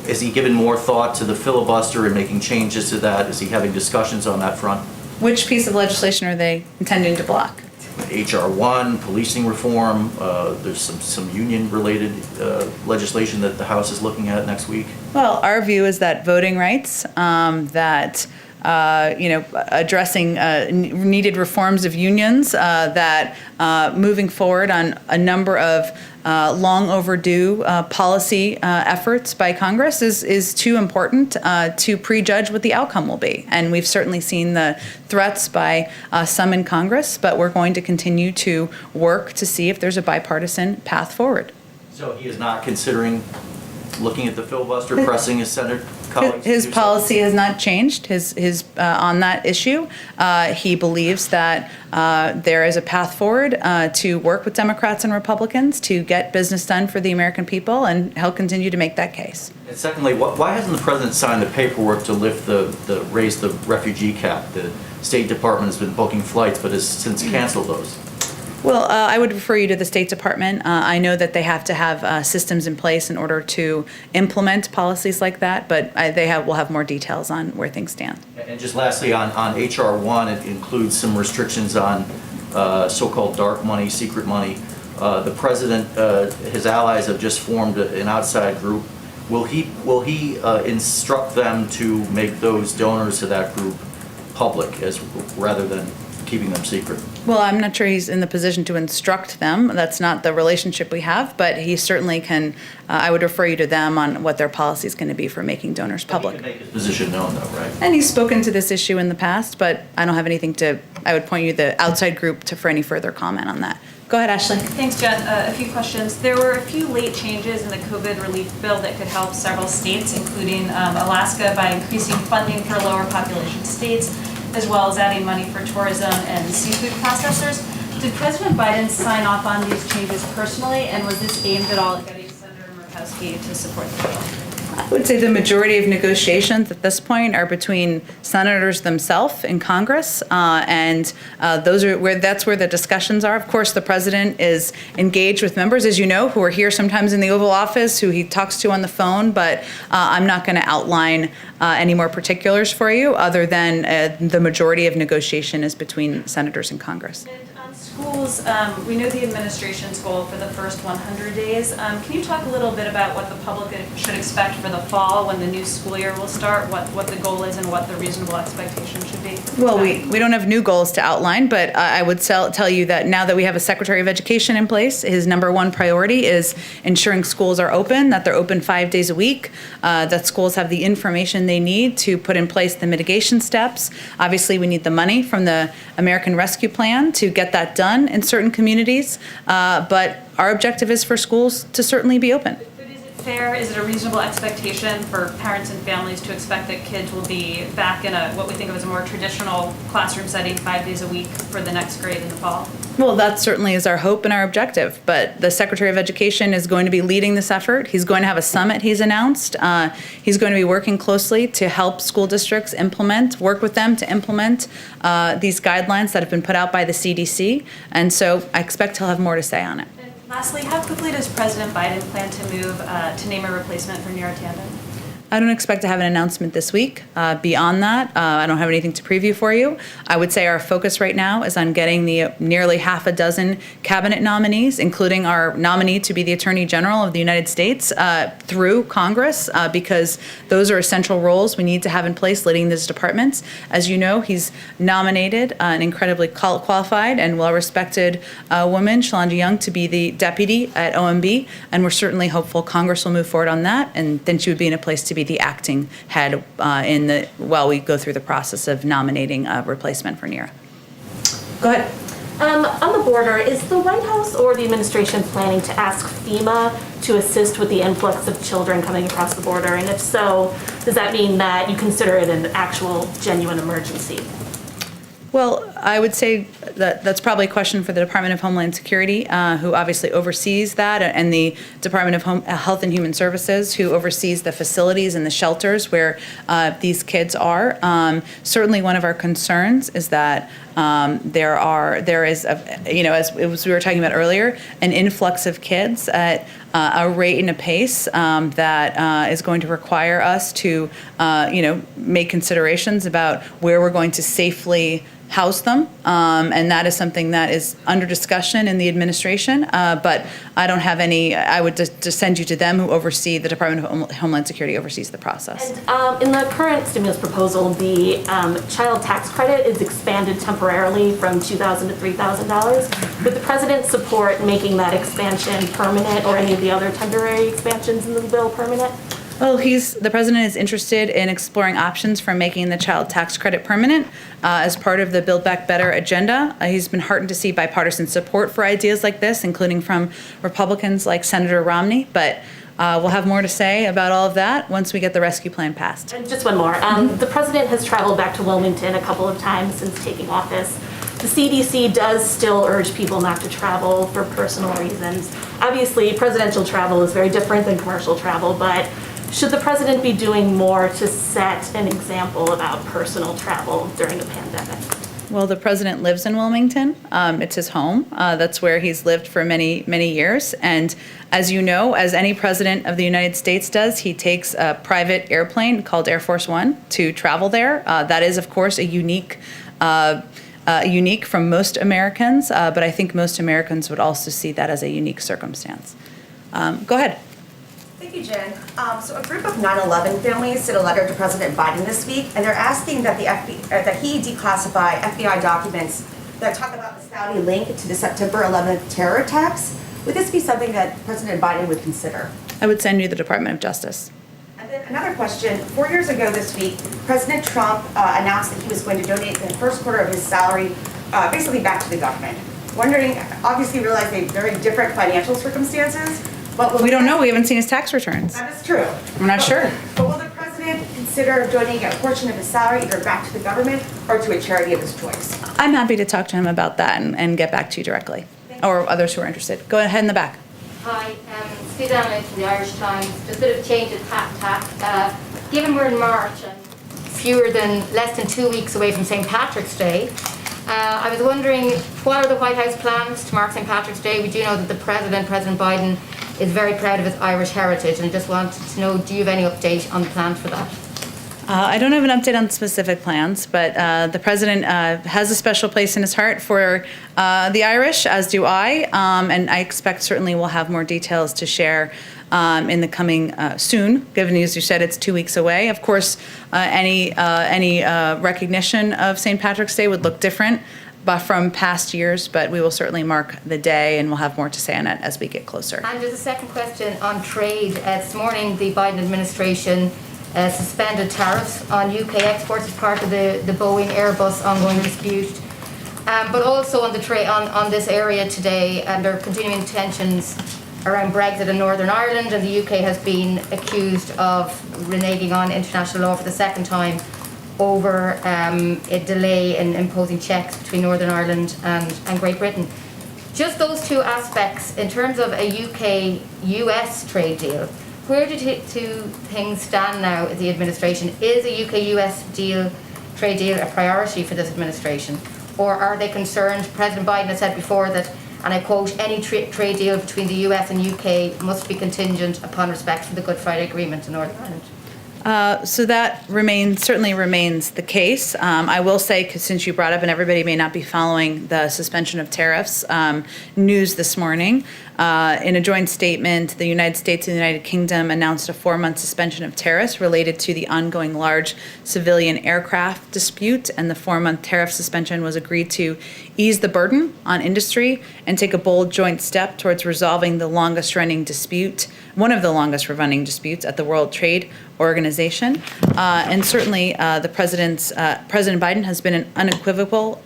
has he given more thought to the filibuster and making changes to that? Is he having discussions on that front? Which piece of legislation are they intending to block? HR 1, policing reform, there's some union-related legislation that the House is looking at next week. Well, our view is that voting rights, addressing needed reforms of unions, that moving forward on a number of long overdue policy efforts by Congress is too important to prejudge what the outcome will be. And we've certainly seen the threats by some in Congress, but we're going to continue to work to see if there's a bipartisan path forward. So he is not considering looking at the filibuster, pressing his Senate colleagues? His policy has not changed on that issue. He believes that there is a path forward to work with Democrats and Republicans to get business done for the American people, and he'll continue to make that case. And secondly, why hasn't the president signed the paperwork to lift raise the refugee cap? The State Department has been booking flights, but has since canceled those. Well, I would refer you to the State Department. I know that they have to have systems in place in order to implement policies like that, but will have more details on where things stand. And just lastly, on HR 1, it includes some restrictions on so-called dark money, secret money. The president, his allies have just formed an outside group. Will he instruct them to make those donors to that group public rather than keeping them secret? Well, I'm not sure he's in the position to instruct them. That's not the relationship we have, but he certainly can. I would refer you to them on what their policy is going to be for making donors public. He can make his position known, though, right? And he's spoken to this issue in the past, but I don't have anything I would point you to the outside group for any further comment on that. Go ahead, Ashley. Thanks, Jen. A few questions. There were a few late changes in the COVID relief bill that could help several states, including Alaska, by increasing funding for lower population states, as well as adding money for tourism and seafood processors. Did President Biden sign off on these changes personally, and was this aimed at all at getting Senator Murkowski to support the bill? I would say the majority of negotiations at this point are between senators themselves in Congress, and that's where the discussions are. Of course, the president is engaged with members, as you know, who are here sometimes in the Oval Office, who he talks to on the phone, but I'm not going to outline any more particulars for you other than the majority of negotiation is between senators in Congress. And on schools, we know the administration's goal for the first 100 days. Can you talk a little bit about what the public should expect for the fall when the new school year will start, what the goal is and what the reasonable expectation should be? Well, we don't have new goals to outline, but I would tell you that now that we have a Secretary of Education in place, his number one priority is ensuring schools are open, that they're open 5 days a week, that schools have the information they need to put in place the mitigation steps. Obviously, we need the money from the American Rescue Plan to get that done in certain communities, but our objective is for schools to certainly be open. Fair? Is it a reasonable expectation for parents and families to expect that kids will be back in what we think of as a more traditional classroom setting 5 days a week for the next grade in the fall? Well, that certainly is our hope and our objective, but the Secretary of Education is going to be leading this effort. He's going to have a summit he's announced. He's going to be working closely to help school districts work with them to implement these guidelines that have been put out by the CDC, and so I expect he'll have more to say on it. Lastly, how quickly does President Biden plan to move to name a replacement for Neera Tanden? I don't expect to have an announcement this week. Beyond that, I don't have anything to preview for you. I would say our focus right now is on getting the nearly half a dozen cabinet nominees, including our nominee to be the Attorney General of the United States, through Congress, because those are essential roles we need to have in place leading these departments. As you know, he's nominated an incredibly qualified and well-respected woman, Shalanda Young, to be the deputy at OMB, and we're certainly hopeful Congress will move forward on that, and then she would be in a place to be the acting head while we go through the process of nominating a replacement for Neera. Go ahead. On the border, is the White House or the administration planning to ask FEMA to assist with the influx of children coming across the border? And if so, does that mean that you consider it an actual genuine emergency? Well, I would say that that's probably a question for the Department of Homeland Security, who obviously oversees that, and the Department of Health and Human Services, who oversees the facilities and the shelters where these kids are. Certainly, one of our concerns is that there is, as we were talking about earlier, an influx of kids at a rate and a pace that is going to require us to, make considerations about where we're going to safely house them, and that is something that is under discussion in the administration, but I don't have any. I would just send you to them, who oversee, the Department of Homeland Security oversees the process. And in the current stimulus proposal, the child tax credit is expanded temporarily from $2,000 to $3,000. Would the president's support making that expansion permanent, or any of the other temporary expansions in the bill permanent? Well, the president is interested in exploring options for making the child tax credit permanent as part of the Build Back Better agenda. He's been heartened to see bipartisan support for ideas like this, including from Republicans like Senator Romney. But we'll have more to say about all of that once we get the rescue plan passed. And just one more. The president has traveled back to Wilmington a couple of times since taking office. The CDC does still urge people not to travel for personal reasons. Obviously, presidential travel is very different than commercial travel, but should the president be doing more to set an example about personal travel during the pandemic? Well, the president lives in Wilmington. It's his home. That's where he's lived for many, many years. And as you know, as any president of the United States does, he takes a private airplane called Air Force One to travel there. That is, of course, a unique from most Americans, but I think most Americans would also see that as a unique circumstance. Go ahead. Thank you, Jen. So a group of 9/11 families sent a letter to President Biden this week, and they're asking that that he declassify FBI documents that talk about the Saudi link to the September 11th terror attacks. Would this be something that President Biden would consider? I would send you the Department of Justice. And then another question. 4 years ago this week, President Trump announced that he was going to donate the first quarter of his salary basically back to the government. Wondering, obviously realize they have very different financial circumstances, but we don't know. We haven't seen his tax returns. That is true. We're not sure. But will the president consider donating a portion of his salary either back to the government or to a charity of his choice? I'm happy to talk to him about that and get back to you directly, or others who are interested. Go ahead in the back. Hi, Suzanne Lynch from the Irish Times. Just a bit of change of tack. Given we're in March and less than 2 weeks away from St. Patrick's Day, I was wondering, what are the White House plans to mark St. Patrick's Day? We do know that President Biden, is very proud of his Irish heritage, and just wanted to know, do you have any update on the plans for that? I don't have an update on specific plans, but the president has a special place in his heart for the Irish, as do I, and I expect certainly we'll have more details to share in the coming soon, given as you said it's 2 weeks away. Of course, any recognition of St. Patrick's Day would look different from past years, but we will certainly mark the day, and we'll have more to say on it as we get closer. And there's a second question on trade. This morning, the Biden administration suspended tariffs on UK exports as part of the Boeing Airbus ongoing dispute, but also on the trade on this area today, and there are continuing tensions around Brexit in Northern Ireland, and the UK has been accused of reneging on international law for the second time over a delay in imposing checks between Northern Ireland and Great Britain. Just those two aspects, in terms of a UK-US trade deal, where do two things stand now at the administration? Is a UK-US trade deal a priority for this administration? Or are they concerned? President Biden has said before that, and I quote, any trade deal between the US and UK must be contingent upon respect for the Good Friday Agreement in Northern Ireland. So that certainly remains the case. I will say, 'cause since you brought up, and everybody may not be following the suspension of tariffs news this morning, in a joint statement, the United States and the United Kingdom announced a 4-month suspension of tariffs related to the ongoing large civilian aircraft dispute, and the 4-month tariff suspension was agreed to ease the burden on industry and take a bold joint step towards resolving the longest-running dispute, one of the longest-running disputes at the World Trade Organization. And certainly, President Biden has been unequivocal,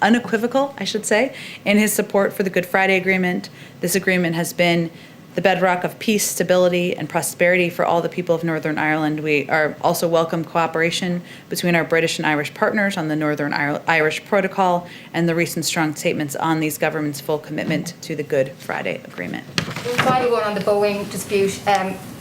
I should say, in his support for the Good Friday Agreement. This agreement has been the bedrock of peace, stability, and prosperity for all the people of Northern Ireland. We are also welcome cooperation between our British and Irish partners on the Northern Irish Protocol and the recent strong statements on these governments' full commitment to the Good Friday Agreement. Finally, one on the Boeing dispute.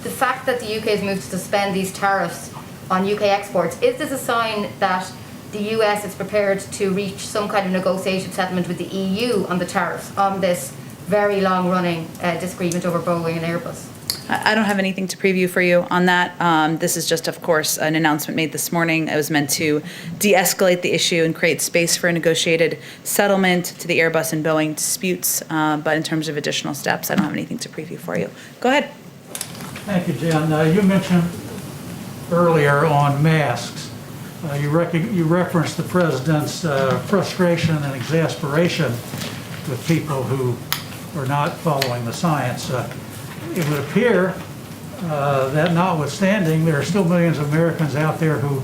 The fact that the UK has moved to suspend these tariffs on UK exports, is this a sign that the US is prepared to reach some kind of negotiated settlement with the EU on the tariffs on this very long-running disagreement over Boeing and Airbus? I don't have anything to preview for you on that. This is just, of course, an announcement made this morning. It was meant to de-escalate the issue and create space for a negotiated settlement to the Airbus and Boeing disputes. But in terms of additional steps, I don't have anything to preview for you. Go ahead. Thank you, Jen. You mentioned earlier on masks. You referenced the president's frustration and exasperation with people who are not following the science. It would appear that notwithstanding, there are still millions of Americans out there who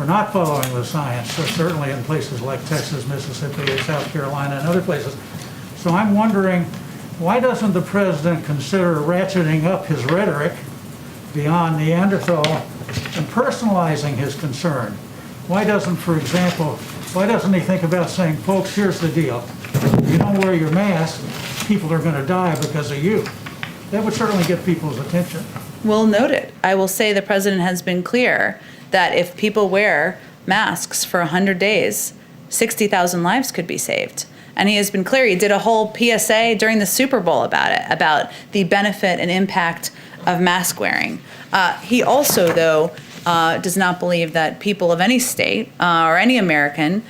are not following the science, so certainly in places like Texas, Mississippi, South Carolina, and other places. So I'm wondering, why doesn't the president consider ratcheting up his rhetoric beyond Neanderthal and personalizing his concern? Why doesn't he think about saying, folks, here's the deal. If you don't wear your mask, people are going to die because of you. That would certainly get people's attention. Well noted. I will say the president has been clear that if people wear masks for 100 days, 60,000 lives could be saved. And he has been clear. He did a whole PSA during the Super Bowl about it, about the benefit and impact of mask wearing. He also, though, does not believe that people of any state or any American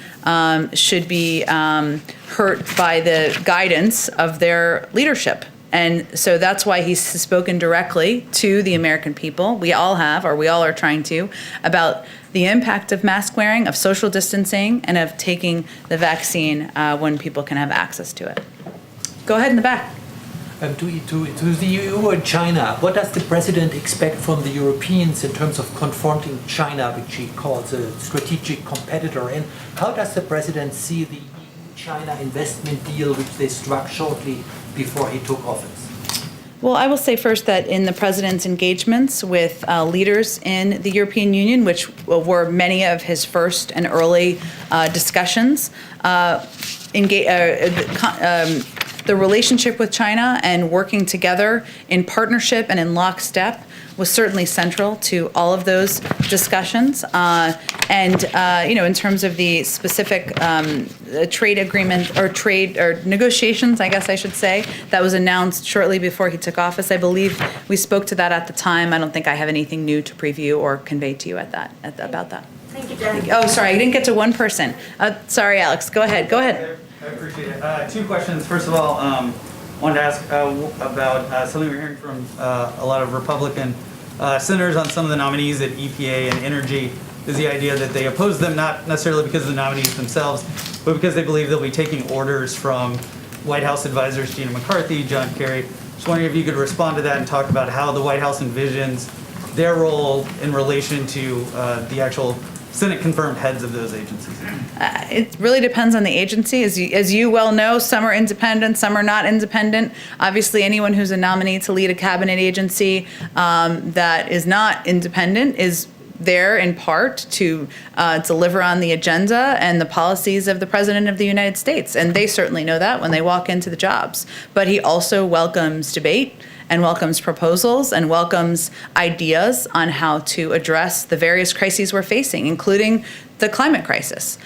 should be hurt by the guidance of their leadership. And so that's why he's spoken directly to the American people. We all are trying to, about the impact of mask wearing, of social distancing, and of taking the vaccine when people can have access to it. Go ahead in the back. To the EU and China, what does the president expect from the Europeans in terms of confronting China, which he calls a strategic competitor? And how does the president see the EU-China investment deal which they struck shortly before he took office? Well, I will say first that in the president's engagements with leaders in the European Union, which were many of his first and early discussions, the relationship with China and working together in partnership and in lockstep was certainly central to all of those discussions. In terms of the specific trade agreement or negotiations, I guess I should say, that was announced shortly before he took office. I believe we spoke to that at the time. I don't think I have anything new to preview or convey to you about that. Thank you, Jen. Oh, sorry, I didn't get to one person. Sorry, Alex, go ahead. I appreciate it. Two questions. First of all, wanted to ask about something we're hearing from a lot of Republican senators on some of the nominees at EPA and energy, is the idea that they oppose them not necessarily because of the nominees themselves, but because they believe they'll be taking orders from White House advisors Gina McCarthy, John Kerry. Just wondering if you could respond to that and talk about how the White House envisions their role in relation to the actual Senate-confirmed heads of those agencies. It really depends on the agency. As you well know, some are independent, some are not independent. Obviously, anyone who's a nominee to lead a cabinet agency that is not independent is there in part to deliver on the agenda and the policies of the President of the United States. And they certainly know that when they walk into the jobs. But he also welcomes debate and welcomes proposals and welcomes ideas on how to address the various crises we're facing, including the climate crisis.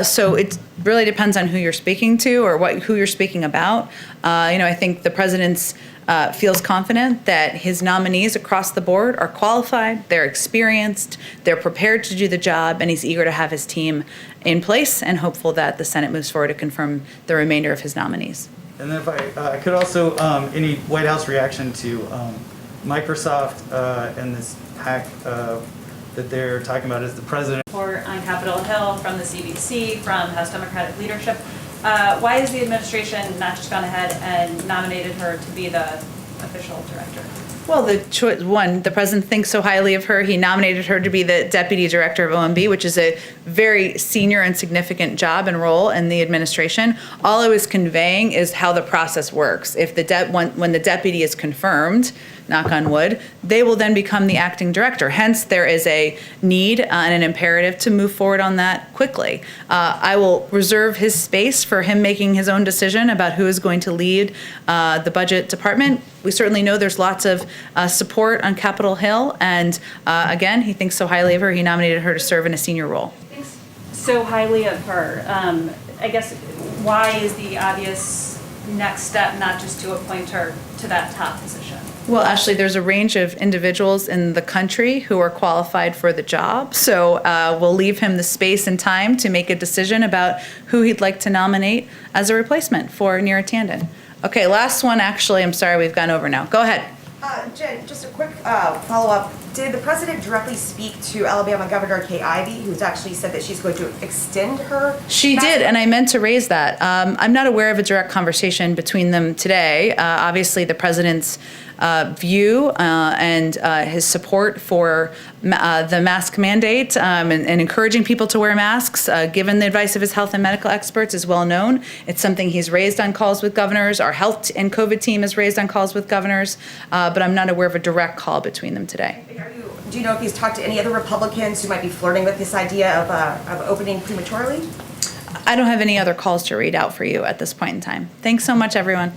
So it really depends on who you're speaking to or who you're speaking about. I think the president's feels confident that his nominees across the board are qualified, they're experienced, they're prepared to do the job, and he's eager to have his team in place and hopeful that the Senate moves forward to confirm the remainder of his nominees. And then if I could also, any White House reaction to Microsoft and this hack that they're talking about as the president. Report on Capitol Hill from the CDC, from House Democratic leadership. Why has the administration not just gone ahead and nominated her to be the official director? Well, the president thinks so highly of her. He nominated her to be the deputy director of OMB, which is a very senior and significant job and role in the administration. All I was conveying is how the process works. If when the deputy is confirmed, knock on wood, they will then become the acting director. Hence, there is a need and an imperative to move forward on that quickly. I will reserve his space for him making his own decision about who is going to lead the budget department. We certainly know there's lots of support on Capitol Hill, and again, he thinks so highly of her, he nominated her to serve in a senior role. Thinks so highly of her. I guess, why is the obvious next step not just to appoint her to that top position? Well, Ashley, there's a range of individuals in the country who are qualified for the job, so we'll leave him the space and time to make a decision about who he'd like to nominate as a replacement for Neera Tanden. Okay, last one, actually, I'm sorry, we've gone over now. Go ahead. Jen, just a quick follow-up. Did the president directly speak to Alabama Governor Kay Ivey, who's actually said that she's going to extend her? She did, and I meant to raise that. I'm not aware of a direct conversation between them today. Obviously, the president's view and his support for the mask mandate and encouraging people to wear masks, given the advice of his health and medical experts, is well known. It's something he's raised on calls with governors. Our health and COVID team has raised on calls with governors, but I'm not aware of a direct call between them today. Do you know if he's talked to any other Republicans who might be flirting with this idea of opening prematurely? I don't have any other calls to read out for you at this point in time. Thanks so much, everyone.